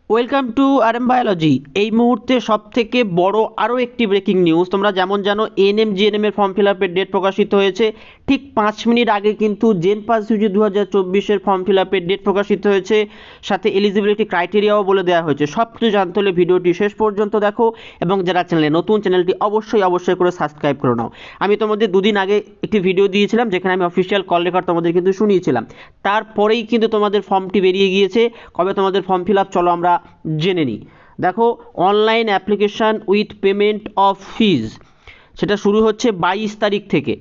Welcome to RM biology. এই মুহূর্তে সবথেকে বড় আরও একটি ব্রেকিং নিউজ। তোমরা যেমন জানো এএনএম জিএনএম এর ফর্ম ফিল আপের ডেট প্রকাশিত হয়েছে। ঠিক 5 মিনিট আগে কিন্তু জেন পাস ইউজি 2024-এর ফর্ম ফিল আপের ডেট প্রকাশিত হয়েছে, সাথে এলিজিবিলিটি ক্রাইটেরিয়াও বলে দেওয়া হয়েছে। সব কিছু জানতে হলে ভিডিওটি শেষ পর্যন্ত দেখো, এবং যারা চ্যানেলে নতুন, চ্যানেলটি অবশ্যই করে সাবস্ক্রাইব করে নাও। আমি তোমাদের দুদিন আগে একটি ভিডিও দিয়েছিলাম যেখানে আমি অফিসিয়াল কল রেকর্ড তোমাদের কিন্তু শুনিয়েছিলাম। তারপরেই কিন্তু তোমাদের ফর্মটি বেরিয়ে গিয়েছে। কবে তোমাদের ফর্ম ফিল আপ চলো আমরা জেনে নিই। দেখো, online application with payment of fees সেটা শুরু হচ্ছে 22 তারিখ থেকে।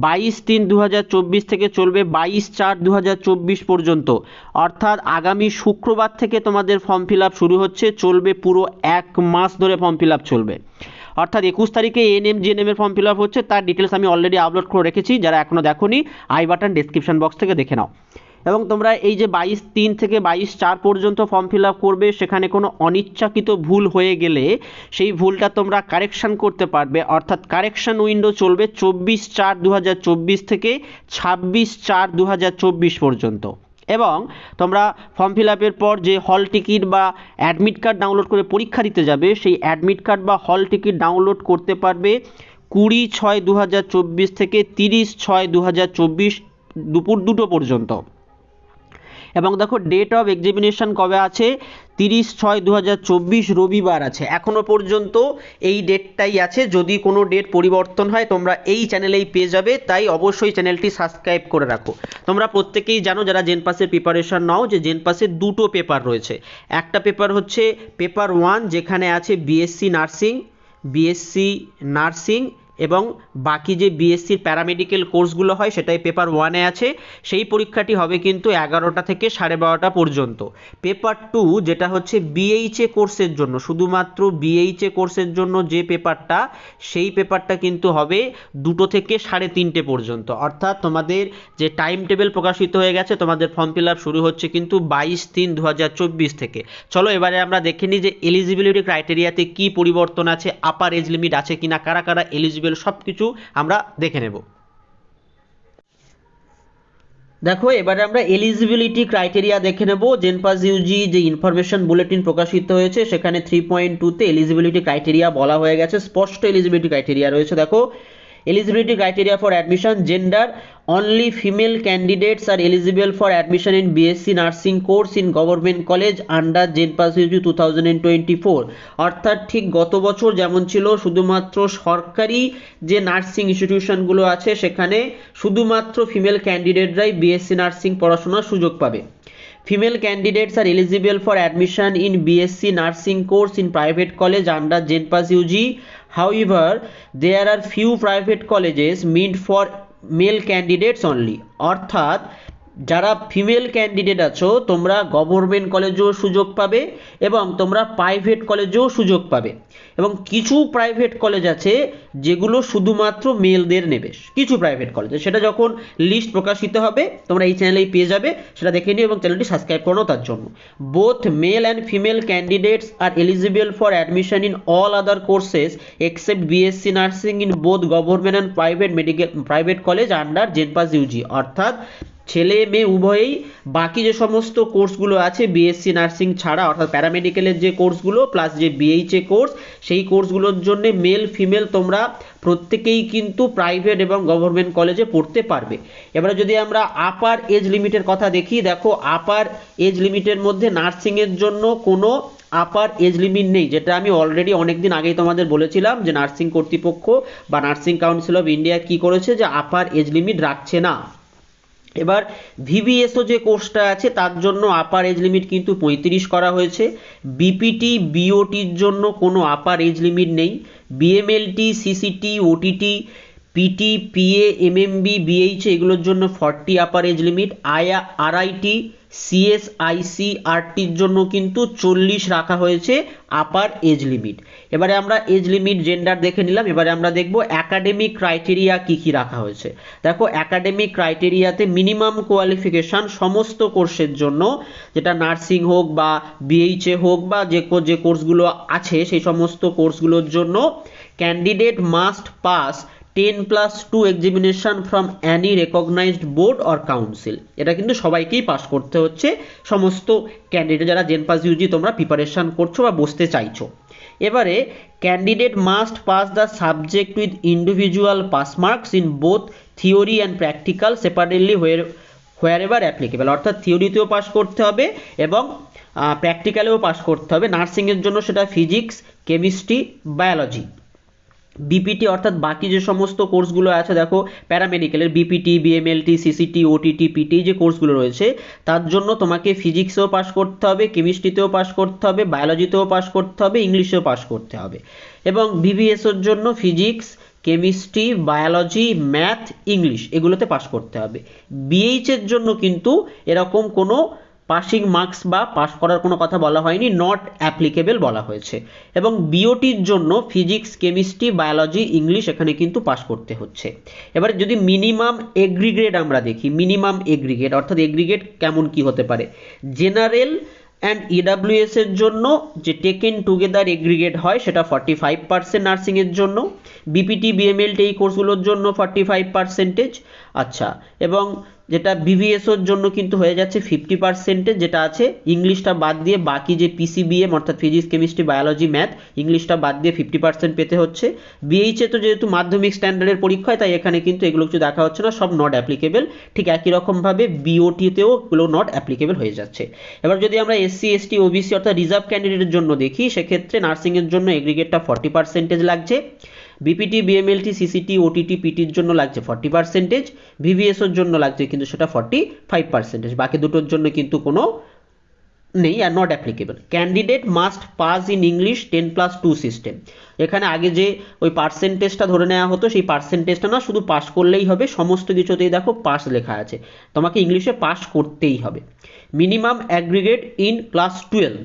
22/3/2024 থেকে চলবে 22/4/2024 পর্যন্ত, অর্থাৎ আগামী শুক্রবার থেকে তোমাদের ফর্ম ফিল আপ শুরু হচ্ছে, চলবে পুরো 1 মাস ধরে ফর্ম ফিল আপ চলবে। অর্থাৎ 21 তারিখে এএনএম জিএনএম এর ফর্ম ফিল আপ হচ্ছে, তার ডিটেলস আমি অলরেডি আপলোড করে রেখেছি। যারা এখনও দেখোনি, আই বাটন ডেসক্রিপশন বক্স থেকে দেখে নাও। এবং তোমরা এই যে 22/3 থেকে 22/4 পর্যন্ত ফর্ম ফিল আপ করবে, সেখানে কোনো অনিচ্ছাকৃত ভুল হয়ে গেলে সেই ভুলটা তোমরা কারেকশান করতে পারবে। অর্থাৎ কারেকশান উইন্ডো চলবে 24/4/2024 থেকে 26/4/2024 পর্যন্ত। এবং তোমরা ফর্ম ফিল আপের পর যে হল টিকিট বা অ্যাডমিট কার্ড ডাউনলোড করে পরীক্ষা দিতে যাবে, সেই অ্যাডমিট কার্ড বা হল টিকিট ডাউনলোড করতে পারবে 20/6/2024 থেকে 30/6/2024 দুপুর 2টো পর্যন্ত। এবং দেখো, ডেট অফ এক্সামিনেশন কবে আছে? 30/6/2024 রবিবার আছে। এখনও পর্যন্ত এই ডেটটাই আছে। যদি কোনো ডেট পরিবর্তন হয় তোমরা এই চ্যানেলেই পেয়ে যাবে, তাই অবশ্যই চ্যানেলটি সাবস্ক্রাইব করে রাখো। তোমরা প্রত্যেকেই জানো যারা জেন পাসের প্রিপারেশন নাও, যে জেন পাসের 2টো পেপার রয়েছে। একটা পেপার হচ্ছে পেপার 1, যেখানে আছে বিএসসি নার্সিং এবং বাকি যে বিএসসির প্যারামেডিক্যাল কোর্সগুলো হয় সেটাই পেপার 1-এ আছে। সেই পরীক্ষাটি হবে কিন্তু 11টা থেকে 12:30 পর্যন্ত। পেপার 2, যেটা হচ্ছে বিএইচএ কোর্সের জন্য, শুধুমাত্র বিএইচএ কোর্সের জন্য যে পেপারটা, সেই পেপারটা কিন্তু হবে 2টো থেকে 3:30 পর্যন্ত। অর্থাৎ তোমাদের যে টাইম টেবিল প্রকাশিত হয়ে গেছে, তোমাদের ফর্ম ফিল আপ শুরু হচ্ছে কিন্তু 22/3/2024 থেকে। চলো এবারে আমরা দেখে নিই যে এলিজিবিলিটি ক্রাইটেরিয়াতে কি পরিবর্তন আছে, আপার এজ লিমিট আছে কিনা, কারা কারা এলিজিবল, সব কিছু আমরা দেখে নেব। দেখো, এবারে আমরা এলিজিবিলিটি ক্রাইটেরিয়া দেখে নেব। জেন পাস ইউজি যে ইনফরমেশন বুলেটিন প্রকাশিত হয়েছে, সেখানে 3.2-তে এলিজিবিলিটি ক্রাইটেরিয়া বলা হয়ে গেছে, স্পষ্ট এলিজিবিলিটি ক্রাইটেরিয়া রয়েছে। দেখো, eligibility criteria for admission: gender, only female candidates are eligible for admission in BSc nursing course in government college under JENPAS UG 2024। অর্থাৎ ঠিক গত বছর যেমন ছিল, শুধুমাত্র সরকারি যে নার্সিং ইনস্টিটিউশনগুলো আছে সেখানে শুধুমাত্র ফিমেল ক্যান্ডিডেটরাই বিএসসি নার্সিং পড়াশোনার সুযোগ পাবে। Female candidates are eligible for admission in BSc nursing course in private college under JENPAS UG. However, there are few private colleges meant for male candidates only. অর্থাৎ যারা female candidate আছো, তোমরা government কলেজেও সুযোগ পাবে এবং তোমরা প্রাইভেট কলেজেও সুযোগ পাবে। এবং কিছু প্রাইভেট কলেজ আছে যেগুলো শুধুমাত্র মেলদের নেবে, কিছু প্রাইভেট কলেজে। সেটা যখন লিস্ট প্রকাশিত হবে তোমরা এই চ্যানেলেই পেয়ে যাবে, সেটা দেখে নিও এবং চ্যানেলটি সাবস্ক্রাইব করো তার জন্য। Both male and female candidates are eligible for admission in all other courses except BSc nursing in both government and private college under জেনপাস ইউজি। অর্থাৎ ছেলে মেয়ে উভয়েই বাকি যে সমস্ত কোর্সগুলো আছে বিএসসি নার্সিং ছাড়া, অর্থাৎ প্যারামেডিক্যালের যে কোর্সগুলো প্লাস যে বিএইচএ কোর্স, সেই কোর্সগুলোর জন্য মেল ফিমেল তোমরা প্রত্যেকেই কিন্তু প্রাইভেট এবং গভর্নমেন্ট কলেজে পড়তে পারবে। এবারে যদি আমরা আপার এজ লিমিটের কথা দেখি, দেখো আপার এজ লিমিটের মধ্যে নার্সিংয়ের জন্য কোনো আপার এজ লিমিট নেই, যেটা আমি অলরেডি অনেকদিন আগেই তোমাদের বলেছিলাম যে নার্সিং কর্তৃপক্ষ বা নার্সিং কাউন্সিল অফ ইন্ডিয়া কি করেছে, যে আপার এজ লিমিট রাখছে না। এবার ভিভিএসও যে কোর্সটা আছে তার জন্য আপার এজ লিমিট কিন্তু 35 করা হয়েছে। বিপিটি বিওটির জন্য কোনো আপার এজ লিমিট নেই। BMLT CCT OTT PT PA MMB BH এগুলোর জন্য 40 upper age limit. RIT CSIC আরটির জন্য কিন্তু 40 রাখা হয়েছে আপার এজ লিমিট। এবারে আমরা এজ লিমিট জেন্ডার দেখে নিলাম। এবারে আমরা দেখব একাডেমিক ক্রাইটেরিয়া কি কি রাখা হয়েছে। দেখো, একাডেমিক ক্রাইটেরিয়াতে মিনিমাম কোয়ালিফিকেশান সমস্ত কোর্সের জন্য, যেটা নার্সিং হোক বা বিএইচএ হোক বা যে কোর্সগুলো আছে সেই সমস্ত কোর্সগুলোর জন্য, candidate must pass 10+2 examination from Annie recognized board or council. এটা কিন্তু সবাইকেই পাস করতে হচ্ছে, সমস্ত ক্যান্ডিডেট যারা জেনপাস ইউজি তোমরা প্রিপারেশন করছো বা বসতে চাইছো। এবারে candidate must pass the subject with individual pass marks in both theory and practical separately where ever applicable. অর্থাৎ থিওরিতেও পাস করতে হবে এবং প্র্যাকটিক্যালেও পাস করতে হবে। নার্সিংয়ের জন্য সেটা ফিজিক্স, কেমিস্ট্রি, বায়োলজি। বিপিটি অর্থাৎ বাকি যে সমস্ত কোর্সগুলো আছে, দেখো প্যারামেডিক্যালের BPT, BMLT, CCT, OTT, PT যে কোর্সগুলো রয়েছে তার জন্য তোমাকে ফিজিক্সেও পাস করতে হবে, কেমিস্ট্রিতেও পাস করতে হবে, বায়োলজিতেও পাস করতে হবে, ইংলিশেও পাস করতে হবে। এবং ভিভিএসের জন্য physics, chemistry, biology, math, English এগুলোতে পাস করতে হবে। বিএইচের জন্য কিন্তু এরকম কোনো পাসিং মার্কস বা পাস করার কোনো কথা বলা হয়নি, নট অ্যাপ্লিকেবল বলা হয়েছে। এবং বিওটির জন্য ফিজিক্স, কেমিস্ট্রি, বায়োলজি, ইংলিশ এখানে কিন্তু পাস করতে হচ্ছে। এবার যদি মিনিমাম এগ্রিগেড আমরা দেখি, মিনিমাম এগ্রিগেড অর্থাৎ এগ্রিগেড কেমন কি হতে পারে। জেনারেল অ্যান্ড ইডাব্লিউএস এর জন্য যে টেকেন টুগেদার এগ্রিগেড হয় সেটা 45% নার্সিংয়ের জন্য, বিপিটি, বিএমএলটি এই কোর্সগুলোর জন্য 45%। আচ্ছা, এবং যেটা বিভিএসওর জন্য কিন্তু হয়ে যাচ্ছে 50%, যেটা আছে ইংলিশটা বাদ দিয়ে বাকি যে পিসিবিএম অর্থাৎ ফিজিক্স, কেমিস্ট্রি, বায়োলজি, ম্যাথ, ইংলিশটা বাদ দিয়ে 50% পেতে হচ্ছে। বিএইচে তো যেহেতু মাধ্যমিক স্ট্যান্ডার্ডের পরীক্ষা হয় তাই এখানে কিন্তু এগুলো কিছু দেখা হচ্ছে না, সব নট অ্যাপ্লিকেবল। ঠিক একই রকমভাবে বিওটিতেও এগুলো নট অ্যাপ্লিকেবল হয়ে যাচ্ছে। এবার যদি আমরা এসসি, এসটি, ওবিসি অর্থাৎ রিজার্ভ ক্যান্ডিডেটের জন্য দেখি, সেক্ষেত্রে নার্সিংয়ের জন্য এগ্রিগেটটা 40% লাগছে, বিপিটি, বিএমএলটি, সিসিটি, ওটিটি, পিটির জন্য লাগছে 40%, ভিভিএসওর জন্য লাগছে কিন্তু সেটা 45%। বাকি দুটোর জন্য কিন্তু কোনো নেই, are not applicable. Candidate must pass in English 10+2 system. এখানে আগে যে ওই পার্সেন্টেজটা ধরে নেওয়া হতো সেই পার্সেন্টেজটা না, শুধু পাস করলেই হবে, সমস্ত কিছুতেই দেখো পাস লেখা আছে, তোমাকে ইংলিশে পাস করতেই হবে। মিনিমাম অ্যাগ্রিগেট ইন ক্লাস 12,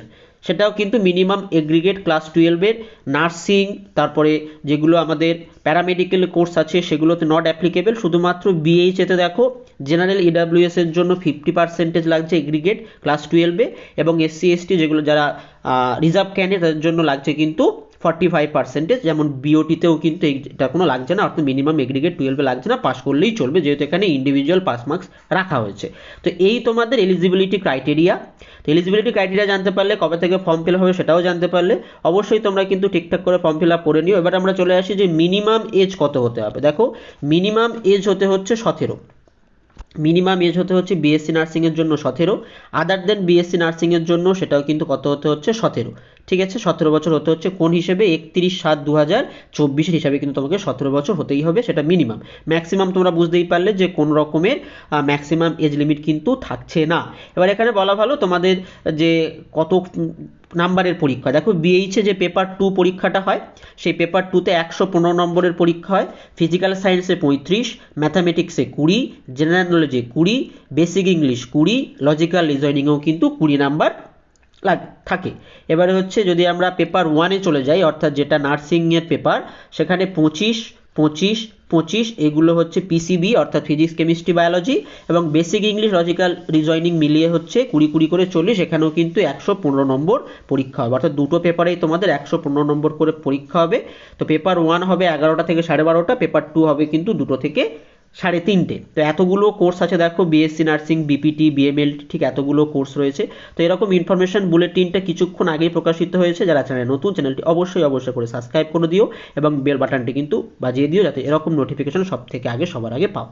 সেটাও কিন্তু মিনিমাম এগ্রিগেট ক্লাস 12-এর নার্সিং, তারপরে যেগুলো আমাদের প্যারামেডিক্যাল কোর্স আছে সেগুলোতে নট অ্যাপ্লিকেবল। শুধুমাত্র বিএইচএতে দেখো জেনারেল ইডাব্লিউএস এর জন্য 50% লাগছে এগ্রিগেট ক্লাস 12-এ, এবং এসসি, এসটি যেগুলো যারা রিজার্ভ ক্যান্ডিডেট তাদের জন্য লাগছে কিন্তু 45%। যেমন বিওটিতেও কিন্তু এটা কোনো লাগছে না, অর্থাৎ মিনিমাম এগ্রিগেট 12-এ লাগছে না, পাস করলেই চলবে যেহেতু এখানে ইন্ডিভিজুয়াল পাস মার্কস রাখা হয়েছে। তো এই তোমাদের এলিজিবিলিটি ক্রাইটেরিয়া। তো এলিজিবিলিটি ক্রাইটেরিয়া জানতে পারলে, কবে থেকে ফর্ম ফিল আপ হবে সেটাও জানতে পারলে, অবশ্যই তোমরা কিন্তু ঠিকঠাক করে ফর্ম ফিল আপ করে নিও। এবার আমরা চলে আসি যে মিনিমাম এজ কত হতে হবে। দেখো মিনিমাম এজ হতে হচ্ছে 17। মিনিমাম এজ হতে হচ্ছে বিএসসি নার্সিংয়ের জন্য 17, আদার দেন বিএসসি নার্সিংয়ের জন্য সেটাও কিন্তু কত হতে হচ্ছে 17। ঠিক আছে, 17 বছর হতে হচ্ছে কোন হিসেবে, 31/7/2024 হিসাবে কিন্তু তোমাকে 17 বছর হতেই হবে, সেটা মিনিমাম। ম্যাক্সিমাম তোমরা বুঝতেই পারলে যে কোন রকমের ম্যাক্সিমাম এজ লিমিট কিন্তু থাকছে না। এবার এখানে বলা ভালো তোমাদের যে কত নাম্বারের পরীক্ষা। দেখো বিএইচে যে পেপার 2 পরীক্ষাটা হয় সেই পেপার 2তে 115 নম্বরের পরীক্ষা হয়, ফিজিক্যাল সায়েন্সে 35, ম্যাথামেটিক্সে 20, জেনারেল নলেজে 20, বেসিক ইংলিশ 20, লজিক্যাল রিজনিংয়েও কিন্তু 20 নাম্বার থাকে। এবারে হচ্ছে যদি আমরা পেপার 1-এ চলে যাই, অর্থাৎ যেটা নার্সিংয়ের পেপার, সেখানে 25, 25, 25 এগুলো হচ্ছে পিসিবি অর্থাৎ ফিজিক্স, কেমিস্ট্রি, বায়োলজি, এবং বেসিক ইংলিশ, লজিক্যাল রিজনিং মিলিয়ে হচ্ছে 20 করে 40, এখানেও কিন্তু 115 নম্বর পরীক্ষা হবে। অর্থাৎ দুটো পেপারেই তোমাদের 115 নম্বর করে পরীক্ষা হবে। তো পেপার 1 হবে 11টা থেকে 12:30, পেপার 2 হবে কিন্তু 2টো থেকে 3:30। তো এতগুলো কোর্স আছে দেখো, বিএসসি নার্সিং, বিপিটি, বিএমএলটি, ঠিক এতগুলো কোর্স রয়েছে। তো এরকম ইনফরমেশন বুলেটিনটা কিছুক্ষণ আগেই প্রকাশিত হয়েছে। যারা চ্যানেল নতুন, চ্যানেলটি অবশ্যই করে সাবস্ক্রাইব করে দিও এবং বেল বাটনটি কিন্তু বাজিয়ে দিও যাতে এরকম নোটিফিকেশন সব থেকে আগে সবার আগে পাও।